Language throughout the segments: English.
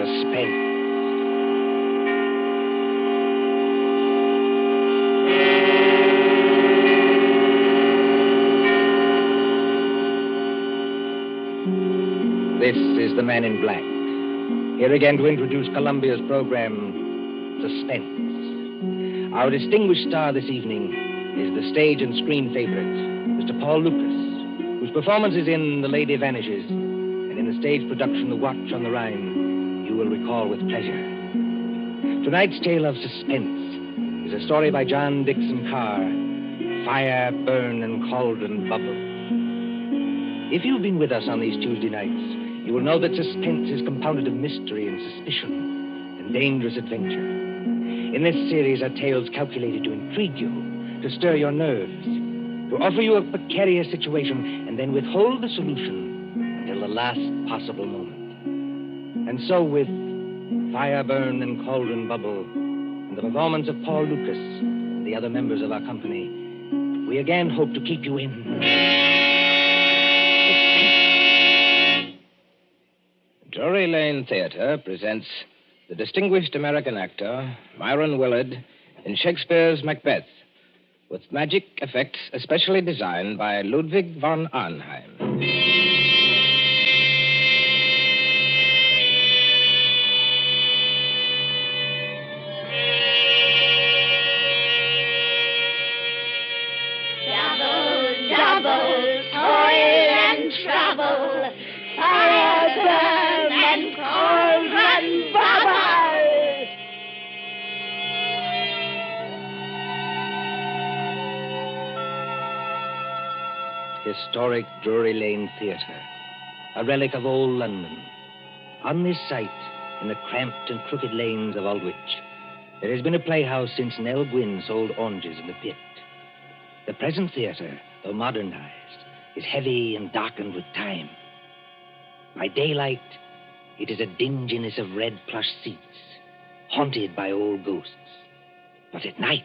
Suspense. This is the Man in Black, here again to introduce Columbia's program, Suspense. Our distinguished star this evening is the stage and screen favorite, Mr. Paul Lucas, whose performances in The Lady Vanishes and in the stage production The Watch on the Rhine you will recall with pleasure. Tonight's tale of suspense is a story by John Dixon Carr, Fire, Burn, and Cauldron Bubble. If you've been with us on these Tuesday nights, you will know that suspense is compounded of mystery and suspicion and dangerous adventure. In this series are tales calculated to intrigue you, to stir your nerves, to offer you a precarious situation and then withhold the solution until the last possible moment. And so with Fire, Burn, and Cauldron Bubble and the performance of Paul Lucas and the other members of our company, we again hope to keep you in... Drury Lane Theater presents the distinguished American actor Myron Willard in Shakespeare's Macbeth, with magic effects especially designed by Ludwig von Arnheim. Double, double, toil and trouble, fire, burn, and cauldron bubble. Historic Drury Lane Theater, a relic of old London. On this site, in the cramped and crooked lanes of Aldwych, there has been a playhouse since Nell Gwynn sold oranges in the pit. The present theater, though modernized, is heavy and darkened with time. By daylight, it is a dinginess of red plush seats, haunted by old ghosts. But at night,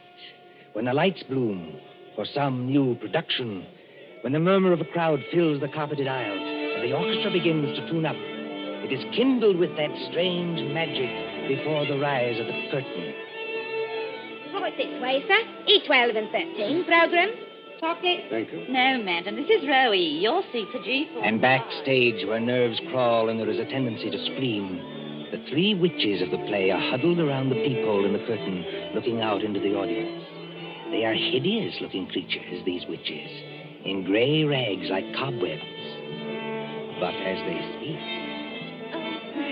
when the lights bloom for some new production, when the murmur of a crowd fills the carpeted aisles and the orchestra begins to tune up, it is kindled with that strange magic before the rise of the curtain. Right this way, sir. E12 and 13. Program. Chocolate. Thank you. No, madam. This is row E. Your seat's a G4. And backstage, where nerves crawl and there is a tendency to scream, the three witches of the play are huddled around the peephole in the curtain, looking out into the audience. They are hideous-looking creatures, these witches, in gray rags like cobwebs. But as they speak...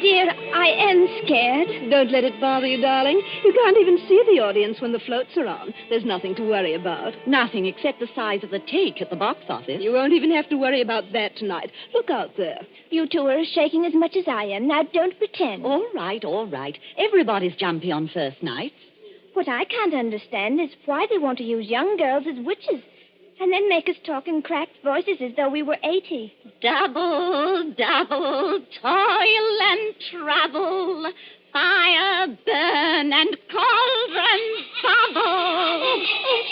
Dear, I am scared. Don't let it bother you, darling. You can't even see the audience when the floats are on. There's nothing to worry about. Nothing except the size of the take at the box office. You won't even have to worry about that tonight. Look out there. You two are shaking as much as I am. Now, don't pretend. All right, all right. Everybody's jumpy on first nights. What I can't understand is why they want to use young girls as witches and then make us talk in cracked voices as though we were 80. Double, double, toil and trouble, fire, burn, and cauldron bubble.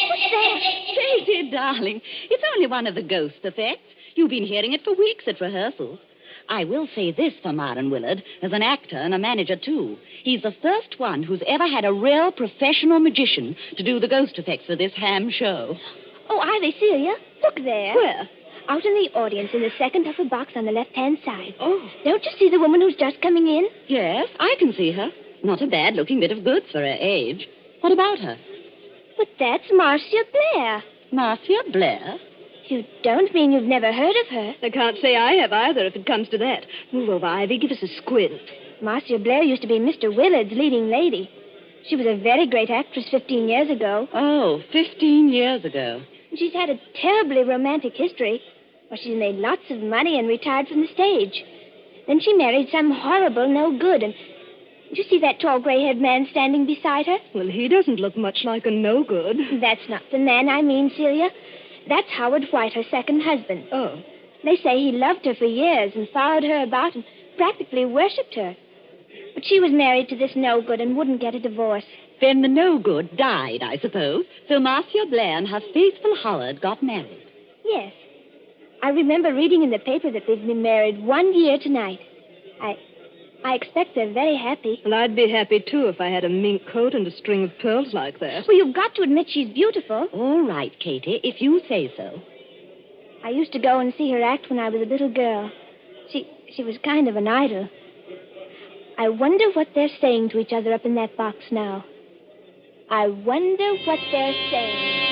What's that? Say, dear darling, it's only one of the ghost effects. You've been hearing it for weeks at rehearsals. I will say this for Myron Willard, as an actor and a manager, too. He's the first one who's ever had a real professional magician to do the ghost effects for this ham show. Oh, Ivy, Celia, look there. Where? Out in the audience in the second upper box on the left-hand side. Oh. Don't you see the woman who's just coming in? Yes, I can see her. Not a bad-looking bit of goods for her age. What about her? But that's Marcia Blair. Marcia Blair? You don't mean you've never heard of her? I can't say I have either, if it comes to that. Move over, Ivy. Give us a squint. Marcia Blair used to be Mr. Willard's leading lady. She was a very great actress 15 years ago. Oh, 15 years ago. She's had a terribly romantic history. Well, she's made lots of money and retired from the stage. Then she married some horrible no-good, and... Do you see that tall gray-haired man standing beside her? Well, he doesn't look much like a no-good. That's not the man I mean, Celia. That's Howard White, her second husband. Oh. They say he loved her for years and followed her about and practically worshipped her. But she was married to this no-good and wouldn't get a divorce. Then the no-good died, I suppose. So Marcia Blair and her faithful Howard got married. Yes. I remember reading in the paper that they've been married 1 year tonight. I expect they're very happy. Well, I'd be happy, too, if I had a mink coat and a string of pearls like that. Well, you've got to admit she's beautiful. All right, Katie, if you say so. I used to go and see her act when I was a little girl. She was kind of an idol. I wonder what they're saying to each other up in that box now. I wonder what they're saying.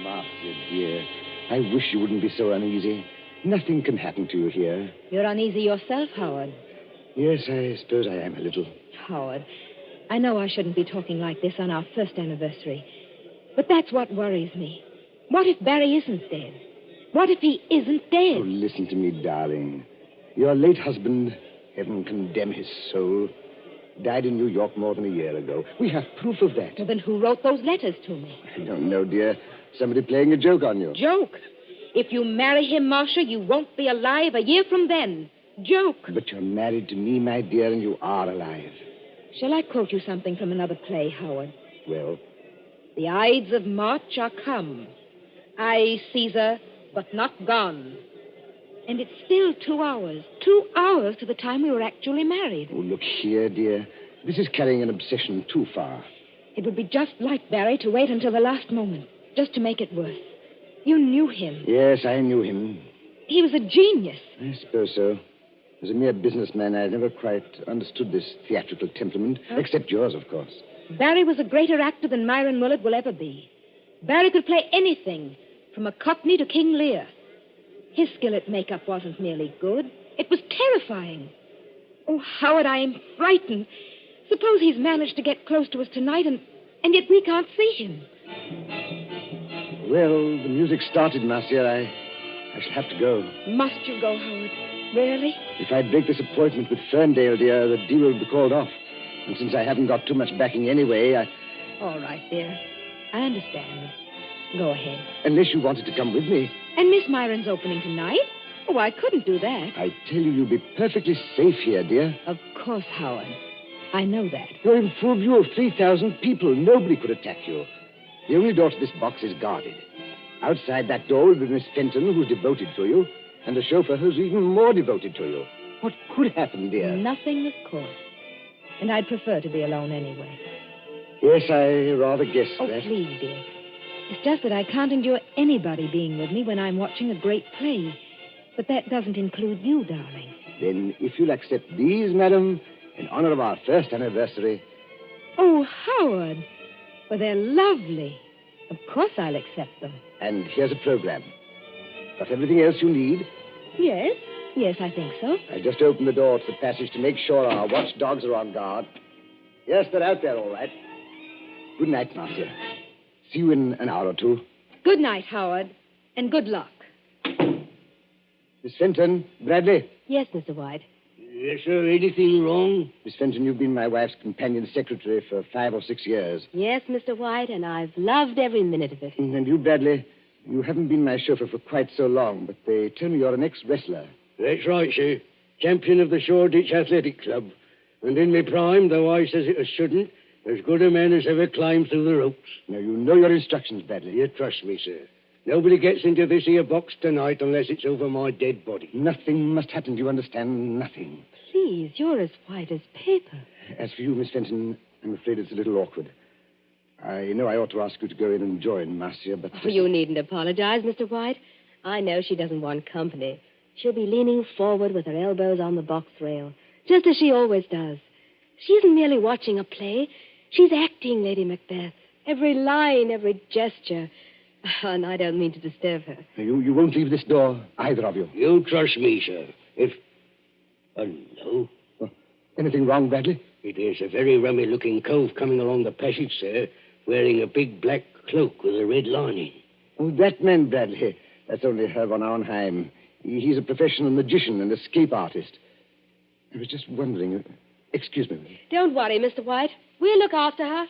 Marcia, dear, I wish you wouldn't be so uneasy. Nothing can happen to you here. You're uneasy yourself, Howard. Yes, I suppose I am a little. Howard, I know I shouldn't be talking like this on our first anniversary, but that's what worries me. What if Barry isn't dead? What if he isn't dead? Oh, listen to me, darling. Your late husband, heaven condemn his soul, died in New York more than a year ago. We have proof of that. Well, then who wrote those letters to me? I don't know, dear. Somebody playing a joke on you. Joke. If you marry him, Marcia, you won't be alive a year from then. Joke. But you're married to me, my dear, and you are alive. Shall I quote you something from another play, Howard? Well, The Ides of March are come. I, Caesar, but not gone. And it's still 2 hours. 2 hours to the time we were actually married. oh, look here, dear. This is carrying an obsession too far. It would be just like Barry to wait until the last moment, just to make it worse. You knew him. Yes, I knew him. He was a genius. I suppose so. As a mere businessman, I never quite understood this theatrical temperament, except yours, of course. Barry was a greater actor than Myron Willard will ever be. Barry could play anything, from a Cockney to King Lear. His skill at makeup wasn't merely good. It was terrifying. Oh, Howard, I am frightened. Suppose he's managed to get close to us tonight, and yet we can't see him. Well, the music started, Marcia. I shall have to go. Must you go, Howard? Really? If I break this appointment with Ferndale, dear, the deal will be called off. And since I haven't got too much backing anyway, All right, dear. I understand. Go ahead. unless you wanted to come with me, And Miss Myron's opening tonight? Oh, I couldn't do that. I tell you, you'll be perfectly safe here, dear. Of course, Howard. I know that. You're in full view of 3,000 people. Nobody could attack you. The only door to this box is guarded. Outside that door will be Miss Fenton, who's devoted to you, and a chauffeur who's even more devoted to you. What could happen, dear? Nothing, of course. And I'd prefer to be alone anyway. Yes, I rather guessed Oh, that. please, dear. It's just that I can't endure anybody being with me when I'm watching a great play. But that doesn't include you, darling. Then, if you'll accept these, madam, in honor of our first anniversary. Oh, Howard. Well, they're lovely. Of course I'll accept them. And here's a program. Got everything else you need? Yes? Yes, I think so. I just opened the door to the passage to make sure our watchdogs are on guard. Yes, they're out there, all right. Good night, Marcia. See you in an hour or two. Good night, Howard. And good luck. Miss Fenton, Bradley. Yes, Mr. White. Yes, sir. Anything wrong? Miss Fenton, you've been my wife's companion secretary for 5 or 6 years. Yes, Mr. White, and I've loved every minute of it. And you, Bradley, you haven't been my chauffeur for quite so long, but they tell me you're an ex-wrestler. That's right, sir. Champion of the Shoreditch Athletic Club. And in my prime, though I says it as shouldn't, as good a man as ever climbed through the ropes. Now, you know your instructions, Bradley. You trust me, sir. Nobody gets into this here box tonight unless it's over my dead body. Nothing must happen, do you understand? Nothing. Please, you're as white as paper. As for you, Miss Fenton, I'm afraid it's a little awkward. I know I ought to ask you to go in and join Marcia, but... Oh, you needn't apologize, Mr. White. I know she doesn't want company. She'll be leaning forward with her elbows on the box rail, just as she always does. She isn't merely watching a play. She's acting, Lady Macbeth. Every line, every gesture. And I don't mean to disturb her. You won't leave this door, either of you. You trust me, sir. If... no. Anything wrong, Bradley? It is a very rummy-looking cove coming along the passage, sir, wearing a big black cloak with a red lining. Oh, that man, Bradley. That's only Herr von Arnheim. He's a professional magician and escape artist. I was just wondering... Excuse me. Don't worry, Mr. White. We'll look after her.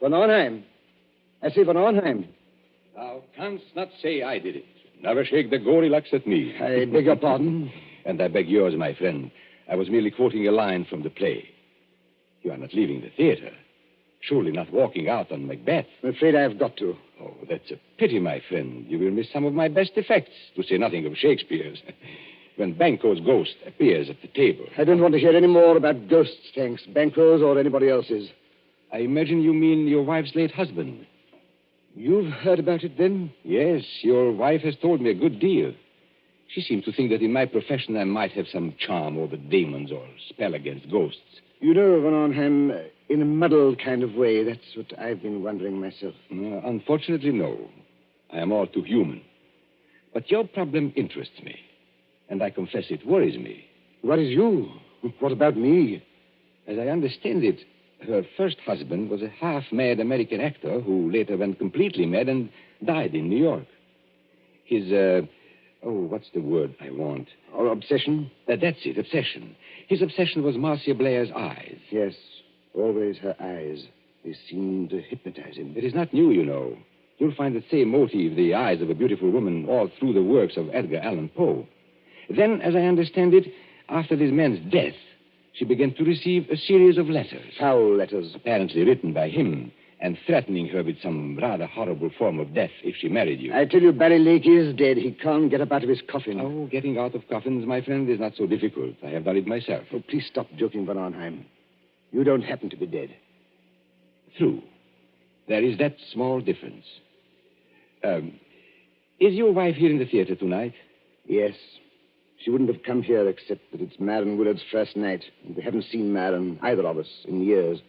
Von Arnheim. I say von Arnheim. Thou canst not say I did it. Never shake the gory locks at me. I beg your pardon? And I beg yours, my friend. I was merely quoting a line from the play. You are not leaving the theater. Surely not walking out on Macbeth. I'm afraid I have got to. Oh, that's a pity, my friend. You will miss some of my best effects, to say nothing of Shakespeare's. When Banquo's ghost appears at the table. I don't want to hear any more about ghosts, thanks. Banquo's or anybody else's. I imagine you mean your wife's late husband. You've heard about it, then? Yes, your wife has told me a good deal. She seems to think that in my profession I might have some charm over demons or spell against ghosts. You know, Van Arnheim, in a muddled kind of way, that's what I've been wondering myself. Unfortunately, no. I am all too human. But your problem interests me. And I confess it worries me. Worries you? What about me? As I understand it, her first husband was a half-mad American actor who later went completely mad and died in New York. His, what's the word I want? Or obsession? That's it, obsession. His obsession was Marcia Blair's eyes. Yes, always her eyes. They seemed to hypnotize him. It is not new, you know. You'll find the same motive, the eyes of a beautiful woman, all through the works of Edgar Allan Poe. Then, as I understand it, after this man's death, she began to receive a series of letters. Foul letters. Apparently written by him, and threatening her with some rather horrible form of death if she married you. I tell you, Barry Lake is dead. He can't get up out of his coffin. Oh, getting out of coffins, my friend, is not so difficult. I have done it myself. Oh, please stop joking, Van Arnheim. You don't happen to be dead. True. There is that small difference. Is your wife here in the theater tonight? Yes. She wouldn't have come here except that it's Marion Willard's first night. And we haven't seen Marion, either of us, in years.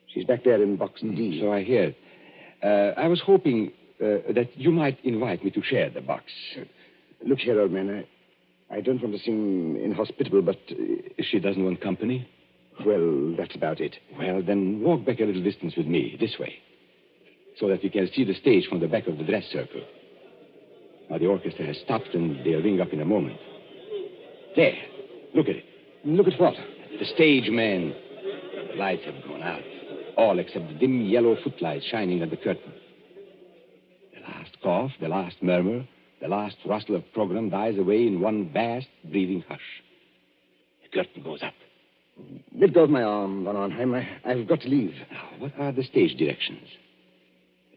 She's back there in Box D. So I hear. I was hoping that you might invite me to share the box. Look here, old man. I don't want to seem inhospitable, but... She doesn't want company? Well, that's about it. Well, then walk back a little distance with me, this way, so that we can see the stage from the back of the dress circle. Now, the orchestra has stopped, and they'll ring up in a moment. There. Look at it. Look at what? The stage, man. The lights have gone out. All except the dim yellow footlights shining at the curtain. The last cough, the last murmur, the last rustle of program dies away in one vast, breathing hush. The curtain goes up. Let go of my arm, Van Arnheim. I've got to leave. Now, what are the stage directions?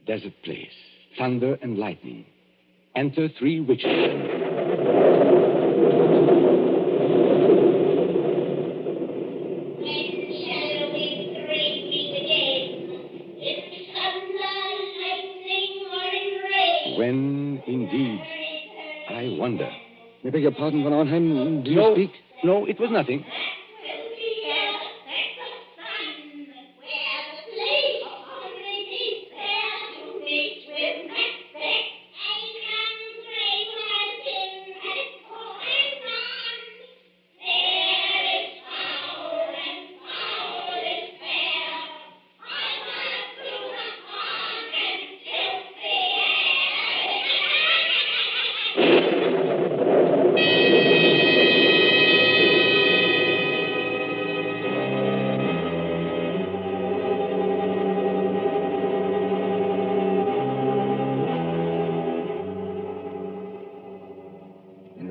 A desert place. Thunder and lightning. Enter 3 witches and... When, indeed, I wonder. May I beg your pardon, Van Arnheim? Do you speak? No, it was nothing.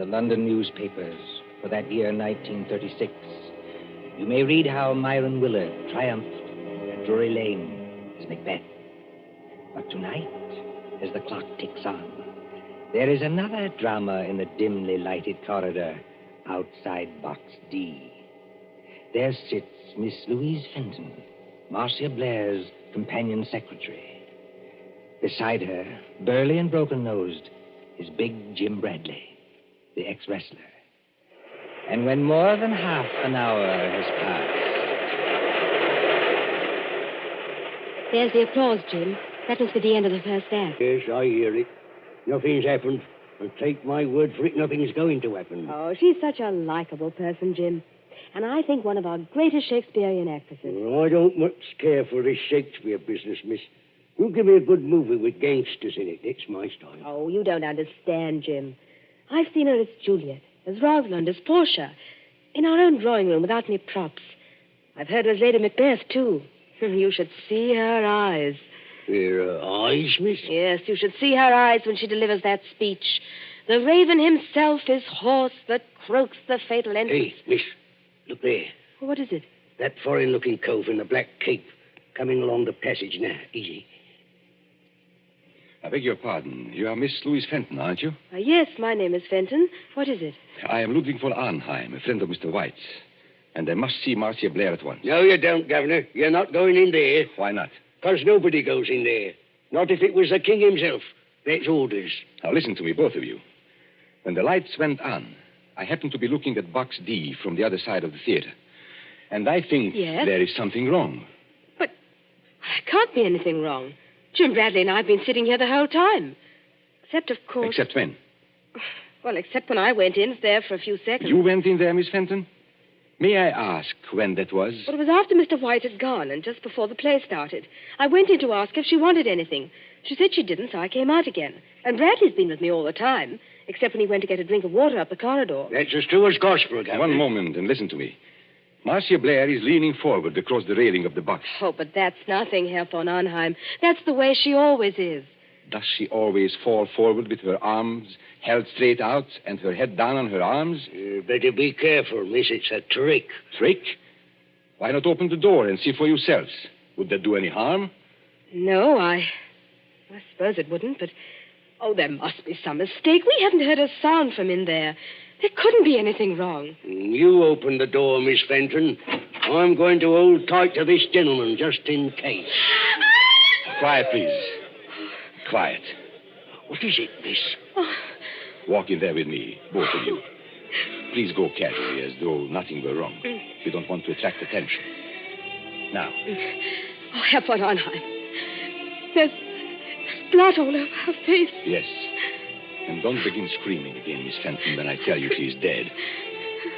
London newspapers for that year 1936, you may read how Myron Willard triumphed at Drury Lane as Macbeth. But tonight, as the clock ticks on, there is another drama in the dimly lighted corridor outside Box D. There sits Miss Louise Fenton, Marcia Blair's companion secretary. Beside her, burly and broken-nosed, is big Jim Bradley, the ex-wrestler. And when more than half an hour has passed... There's the applause, Jim. That must be the end of the first act. Yes, I hear it. Nothing's happened. But take my word for it, nothing's going to happen. Oh, she's such a likable person, Jim. And I think one of our greatest Shakespearean actresses. Well, I don't much care for this Shakespeare business, miss. You give me a good movie with gangsters in it. It's my style. Oh, you don't understand, Jim. I've seen her as Juliet, as Rosalind, as Portia, in our own drawing room without any props. I've heard her as Lady Macbeth, too. You should see her eyes. Her eyes, miss? Yes, you should see her eyes when she delivers that speech. The raven himself is hoarse that croaks the fatal end. Hey, miss, look there. What is it? That foreign-looking cove in the black cape. Coming along the passage now. Easy. I beg your pardon. You are Miss Louise Fenton, aren't you? Yes, my name is Fenton. What is it? I am Ludwig von Arnheim, a friend of Mr. White's. And I must see Marcia Blair at once. No, you don't, Governor. You're not going in there. Why not? Because nobody goes in there. Not if it was the king himself. That's orders. Now listen to me, both of you. When the lights went on, I happened to be looking at Box D from the other side of the theater. And I think Yes? there is something wrong. But there can't be anything wrong. Jim Bradley and I have been sitting here the whole time. Except, of course... Except when? Well, except when I went in there for a few seconds. You went in there, Miss Fenton? May I ask when that was? Well, it was after Mr. White had gone and just before the play started. I went in to ask if she wanted anything. She said she didn't, so I came out again. And Bradley's been with me all the time, except when he went to get a drink of water up the corridor. That's as true as gospel, Governor. One moment and listen to me. Marcia Blair is leaning forward across the railing of the box. Oh, but that's nothing, Herr von Arnheim. That's the way she always is. Does she always fall forward with her arms held straight out and her head down on her arms? Better be careful, miss. It's a trick. Trick? Why not open the door and see for yourselves? Would that do any harm? No, I suppose it wouldn't, but... Oh, there must be some mistake. We haven't heard a sound from in there. There couldn't be anything wrong. You open the door, Miss Fenton. I'm going to hold tight to this gentleman, just in case. Quiet, please. Quiet. What is it, miss? Walk in there with me, both of you. Please go casually, as though nothing were wrong. We don't want to attract attention. Now. Oh, Herr von Arnheim. There's blood all over her face. Yes. And don't begin screaming again, Miss Fenton, when I tell you she's dead.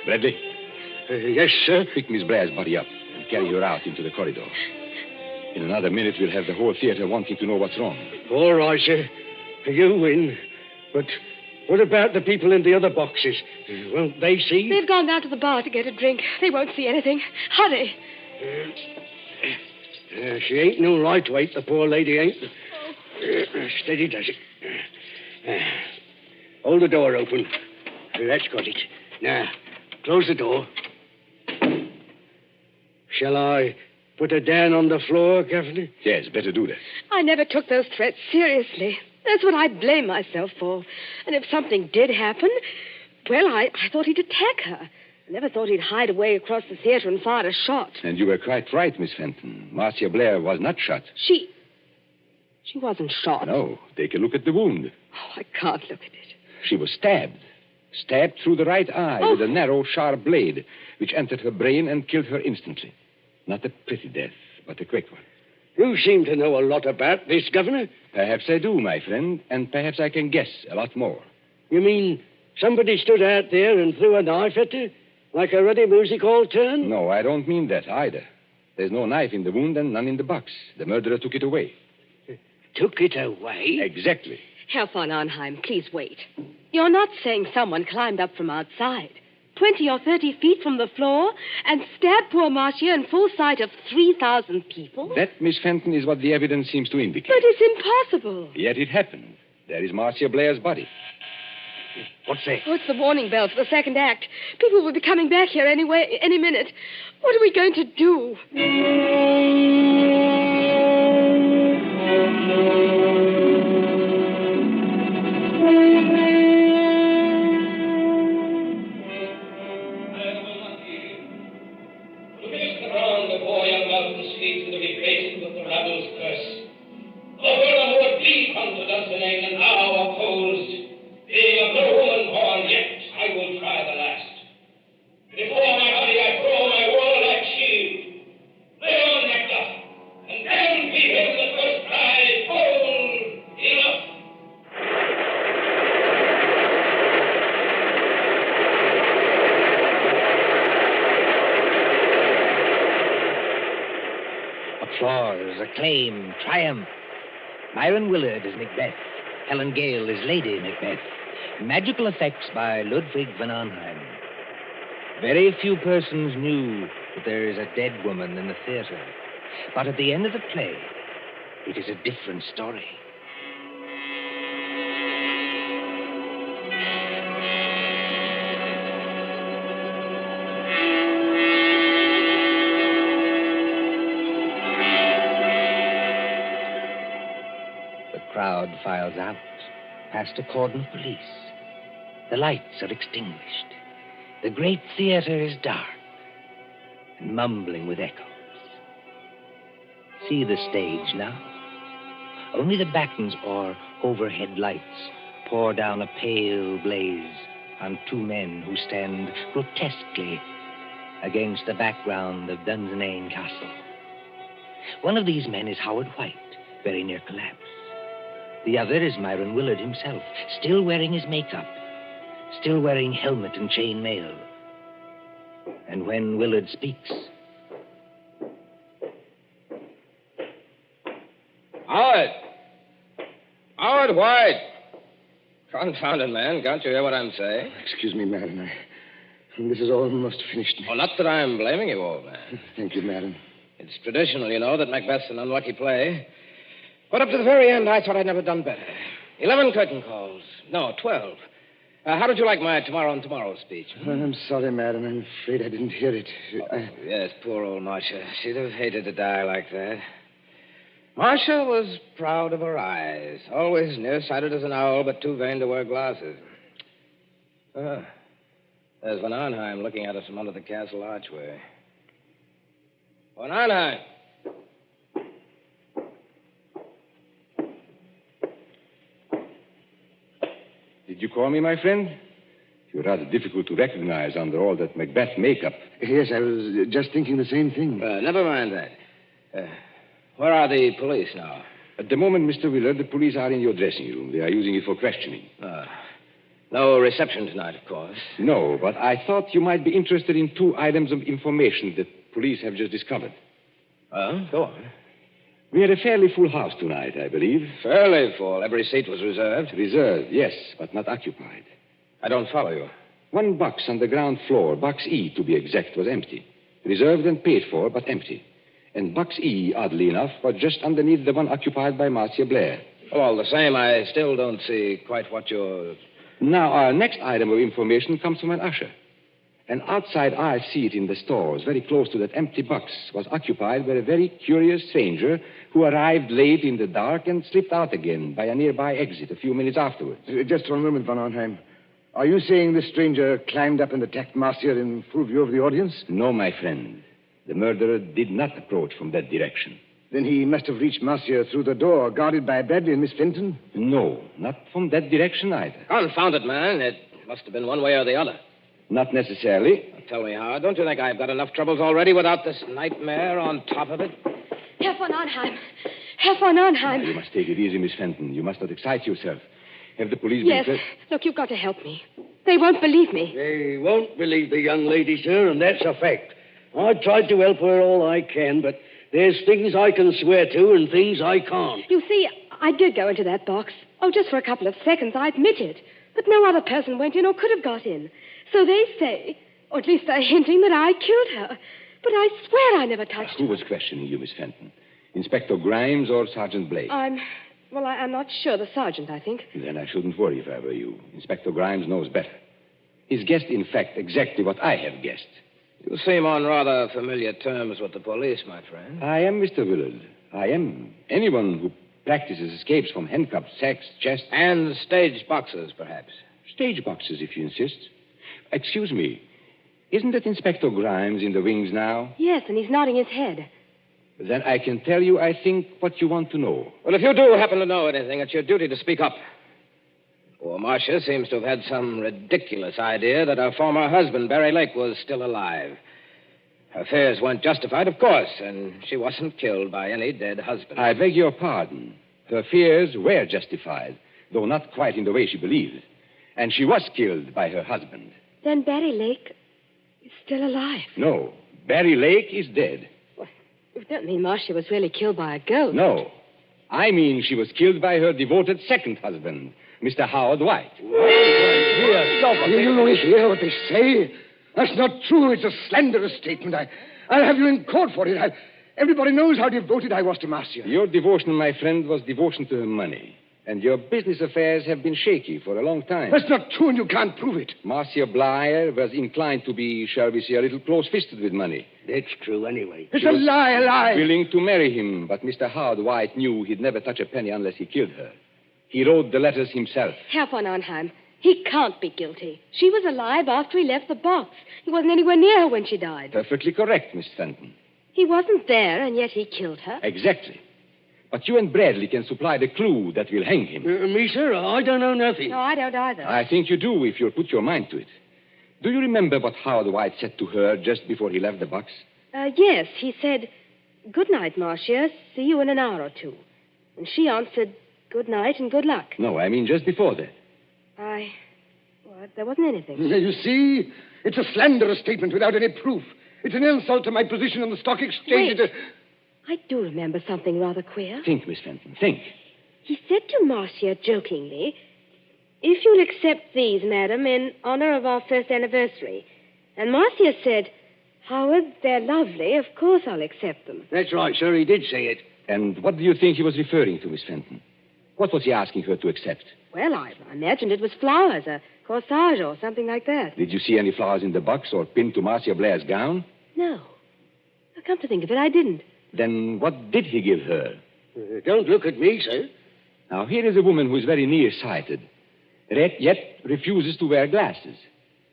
Bradley? Yes, sir? Pick Miss Blair's body up and carry her out into the corridor. In another minute, we'll have the whole theater wanting to know what's wrong. All right, sir. You win. But what about the people in the other boxes? Won't they see? They've gone down to the bar to get a drink. They won't see anything. Hurry. She ain't no lightweight, the poor lady ain't. Steady does it. Hold the door open. That's got it. Now, close the door. Shall I put her down on the floor, Governor? Yes, better do that. I never took those threats seriously. That's what I blame myself for. And if something did happen, well, I thought he'd attack her. I never thought he'd hide away across the theater and fire a shot. And you were quite right, Miss Fenton. Marcia Blair was not shot. She wasn't shot. No, take a look at the wound. Oh, I can't look at it. She was stabbed. Stabbed through the right eye with a narrow, sharp blade, which entered her brain and killed her instantly. Not a pretty death, but a quick one. You seem to know a lot about this, Governor. Perhaps I do, my friend, and perhaps I can guess a lot more. You mean somebody stood out there and threw a knife at her? Like a ruddy music hall turn? No, I don't mean that either. There's no knife in the wound and none in the box. The murderer took it away. Took it away? Exactly. Herr von Arnheim, please wait. You're not saying someone climbed up from outside, 20 or 30 feet from the floor, and stabbed poor Marcia in full sight of 3,000 people? That, Miss Fenton, is what the evidence seems to indicate. But it's impossible. Yet it happened. There is Marcia Blair's body. What's that? Oh, it's the warning bell for the second act. People will be coming back here any minute. What are we going to do? Applause, acclaim, triumph. Myron Willard as Macbeth. Helen Gale as Lady Macbeth. Magical effects by Ludwig von Arnheim. Very few persons knew that there is a dead woman in the theater. But at the end of the play, it is a different story. crowd files out, past a cordon of police. The lights are extinguished. The great theater is dark and mumbling with echoes. See the stage now. Only the battens or overhead lights pour down a pale blaze on two men who stand grotesquely against the background of Dunsinane Castle. One of these men is Howard White, very near collapse. The other is Myron Willard himself, still wearing his makeup, still wearing helmet and chain mail. And when Willard speaks... Howard! Howard White! Confounded man, can't you hear what I'm saying? Excuse me, Madam. This is almost finished. Oh, not that I'm blaming you, old man. Thank you, Madam. It's traditional, you know, that Macbeth's an unlucky play. But up to the very end, I thought I'd never done better. 11 curtain calls. No, 12. How did you like my Tomorrow and Tomorrow speech? I'm sorry, Madam. I'm afraid I didn't hear it. Yes, poor old Marcia. She'd have hated to die like that. Marcia was proud of her eyes. Always nearsighted as an owl, but too vain to wear glasses. There's Von Arnheim looking at us from under the castle archway. Von Arnheim! Did you call me, my friend? You're rather difficult to recognize under all that Macbeth makeup. Yes, I was just thinking the same thing. Never mind that. Where are the police now? At the moment, Mr. Willard, the police are in your dressing room. They are using it for questioning. No reception tonight, of course. No, but I thought you might be interested in 2 items of information that police have just discovered. Go on. We had a fairly full house tonight, I believe. Fairly full. Every seat was reserved. Reserved, yes, but not occupied. I don't follow you. 1 box on the ground floor, box E to be exact, was empty. Reserved and paid for, but empty. And box E, oddly enough, was just underneath the one occupied by Marcia Blair. Well, all the same, I still don't see quite what you're... Now, our next item of information comes from an usher. An outside eye seat in the stores, very close to that empty box, was occupied by a very curious stranger who arrived late in the dark and slipped out again by a nearby exit a few minutes afterwards. Just 1 moment, Von Arnheim. Are you saying this stranger climbed up and attacked Marcia in full view of the audience? No, my friend. The murderer did not approach from that direction. Then he must have reached Marcia through the door, guarded by Bradley and Miss Fenton? No, not from that direction either. Confound it, man. It must have been one way or the other. Not necessarily. Tell me, Howard, don't you think I've got enough troubles already without this nightmare on top of it? Herr von Arnheim. Herr von Arnheim. Now, you must take it easy, Miss Fenton. You must not excite yourself. Have the police Yes. been... Look, you've got to help me. They won't believe me. They won't believe the young lady, sir, and that's a fact. I've tried to help her all I can, but there's things I can swear to and things I can't. You see, I did go into that box. Oh, just for a couple of seconds, I admit it. But no other person went in or could have got in. So they say, or at least they're hinting that I killed her. But I swear I never touched her. Who was questioning you, Miss Fenton? Inspector Grimes or Sergeant Blake? I'm not sure. The sergeant, I think. Then I shouldn't worry if I were you. Inspector Grimes knows better. He's guessed, in fact, exactly what I have guessed. You seem on rather familiar terms with the police, my friend. I am, Mr. Willard. I am. Anyone who practices escapes from handcuffs, sacks, chests... And stage boxes, perhaps. Stage boxes, if you insist. Excuse me. Isn't that Inspector Grimes in the wings now? Yes, and he's nodding his head. Then I can tell you, I think, what you want to know. Well, if you do happen to know anything, it's your duty to speak up. Poor Marcia seems to have had some ridiculous idea that her former husband, Barry Lake, was still alive. Her fears weren't justified, of course, and she wasn't killed by any dead husband. I beg your pardon. Her fears were justified, though not quite in the way she believed. And she was killed by her husband. Then Barry Lake is still alive. No, Barry Lake is dead. Well, you don't mean Marcia was really killed by a ghost? No. I mean she was killed by her devoted second husband, Mr. Howard White. Here, stop. You hear what they say? That's not true. It's a slanderous statement. I'll have you in court for it. Everybody knows how devoted I was to Marcia. Your devotion, my friend, was devotion to her money. And your business affairs have been shaky for a long time. That's not true, and you can't prove it. Marcia Blair was inclined to be, shall we say, a little close-fisted with money. That's true, anyway. She It's a was lie. Willing to marry him, but Mr. Howard White knew he'd never touch a penny unless he killed her. He wrote the letters himself. Herr von Arnheim, he can't be guilty. She was alive after he left the box. He wasn't anywhere near her when she died. Perfectly correct, Miss Fenton. He wasn't there, and yet he killed her. Exactly. But you and Bradley can supply the clue that will hang him. Me, sir? I don't know nothing. No, I don't either. I think you do if you'll put your mind to it. Do you remember what Howard White said to her just before he left the box? Yes, he said, "Good night, Marcia. See you in an hour or two." And she answered, "Good night and good luck." No, I mean just before that. Well, there wasn't anything. You see? It's a slanderous statement without any proof. It's an insult to my position on the stock exchange. Wait. I do remember something rather queer. Think, Miss Fenton, think. He said to Marcia jokingly, "If you'll accept these, madam, in honor of our first anniversary." And Marcia said, "Howard, they're lovely. Of course I'll accept them." That's right, sir. He did say it. And what do you think he was referring to, Miss Fenton? What was he asking her to accept? Well, I imagined it was flowers, a corsage or something like that. Did you see any flowers in the box or pinned to Marcia Blair's gown? No. Now, come to think of it, I didn't. Then what did he give her? Don't look at me, sir. Now, here is a woman who is very nearsighted, yet refuses to wear glasses.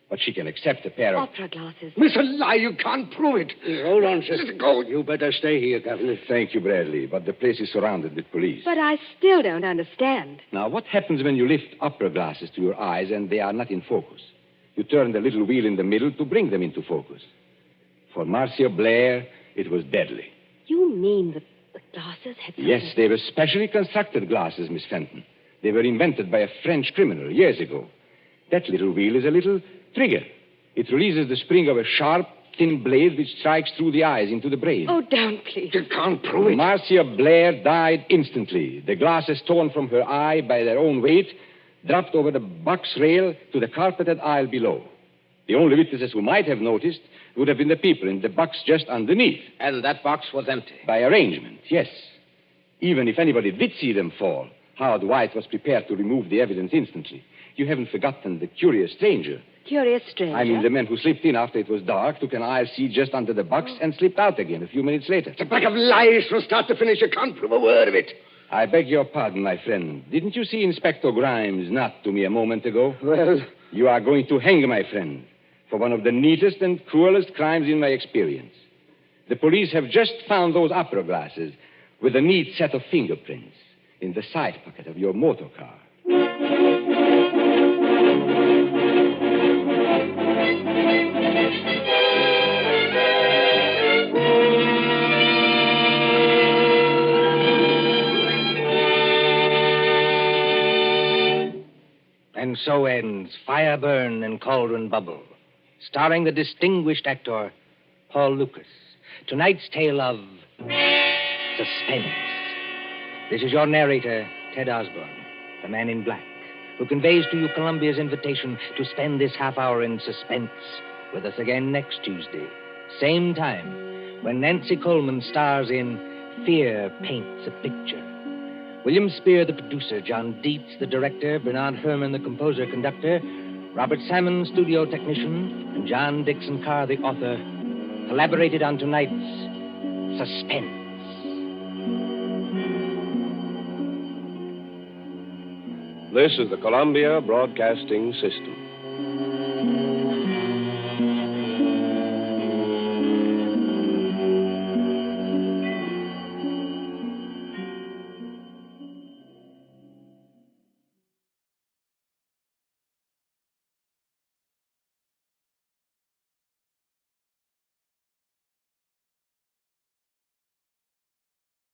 But she can accept a pair of... Opera glasses. Miss, a lie. You can't prove it. Hold on, sir. Let go. You better stay here, Governor. Thank you, Bradley, but the place is surrounded with police. But I still don't understand. Now, what happens when you lift opera glasses to your eyes and they are not in focus? You turn the little wheel in the middle to bring them into focus. For Marcia Blair, it was deadly. You mean the glasses had something... Yes, they were specially constructed glasses, Miss Fenton. They were invented by a French criminal years ago. That little wheel is a little trigger. It releases the spring of a sharp, thin blade which strikes through the eyes into the brain. Oh, don't, please. You can't prove it. Marcia Blair died instantly. The glasses torn from her eye by their own weight dropped over the box rail to the carpeted aisle below. The only witnesses who might have noticed would have been the people in the box just underneath. And that box was empty. By arrangement, yes. Even if anybody did see them fall, Howard White was prepared to remove the evidence instantly. You haven't forgotten the curious stranger. Curious stranger? I mean the man who slipped in after it was dark, took an aisle seat just under the box, and slipped out again a few minutes later. It's a pack of lies from start to finish. You can't prove a word of it. I beg your pardon, my friend. Didn't you see Inspector Grimes nod to me a moment ago? Well... You are going to hang, my friend, for one of the neatest and cruelest crimes in my experience. The police have just found those opera glasses with a neat set of fingerprints in the side pocket of your motor car. And so ends Fire Burn and Cauldron Bubble, starring the distinguished actor Paul Lucas. Tonight's tale of suspense. This is your narrator, Ted Osborne, the man in black, who conveys to you Columbia's invitation to spend this half hour in suspense with us again next Tuesday, same time, when Nancy Coleman stars in Fear Paints a Picture. William Spear, the producer, John Dietz, the director, Bernard Herrmann, the composer-conductor, Robert Salmon, studio technician, and John Dixon Carr, the author, collaborated on tonight's Suspense. This is the Columbia Broadcasting System.